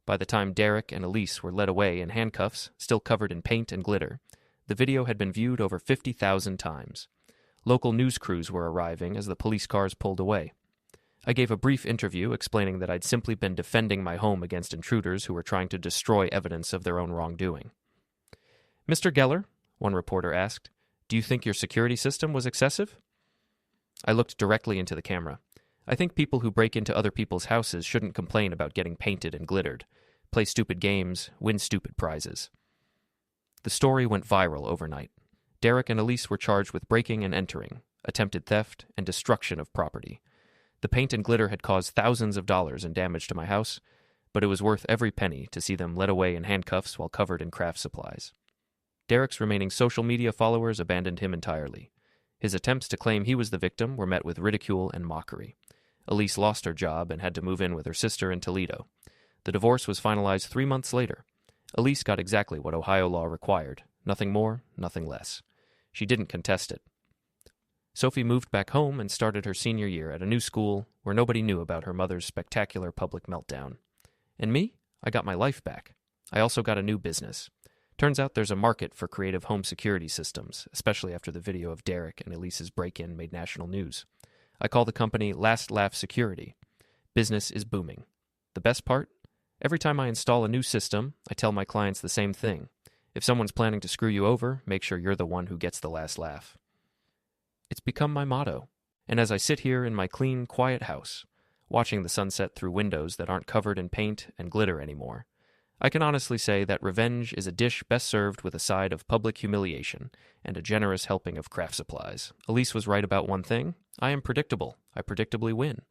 By the time Derek and Elise were led away in handcuffs, still covered in paint and glitter, the video had been viewed over 50,000 times. Local news crews were arriving as the police cars pulled away. I gave a brief interview explaining that I'd simply been defending my home against intruders who were trying to destroy evidence of their own wrongdoing. "Mr. Geller," one reporter asked, "do you think your security system was excessive?" I looked directly into the camera. I think people who break into other people's houses shouldn't complain about getting painted and glittered, play stupid games, win stupid prizes. The story went viral overnight. Derek and Elise were charged with breaking and entering, attempted theft, and destruction of property. The paint and glitter had caused thousands of dollars in damage to my house, but it was worth every penny to see them led away in handcuffs while covered in craft supplies. Derek's remaining social media followers abandoned him entirely. His attempts to claim he was the victim were met with ridicule and mockery. Elise lost her job and had to move in with her sister in Toledo. The divorce was finalized 3 months later. Elise got exactly what Ohio law required. Nothing more, nothing less. She didn't contest it. Sophie moved back home and started her senior year at a new school where nobody knew about her mother's spectacular public meltdown. And me? I got my life back. I also got a new business. Turns out there's a market for creative home security systems, especially after the video of Derek and Elise's break-in made national news. I call the company Last Laugh Security. Business is booming. The best part? Every time I install a new system, I tell my clients the same thing. If someone's planning to screw you over, make sure you're the one who gets the last laugh. It's become my motto. And as I sit here in my clean, quiet house, watching the sunset through windows that aren't covered in paint and glitter anymore, I can honestly say that revenge is a dish best served with a side of public humiliation and a generous helping of craft supplies. Elise was right about one thing. I am predictable. I predictably win.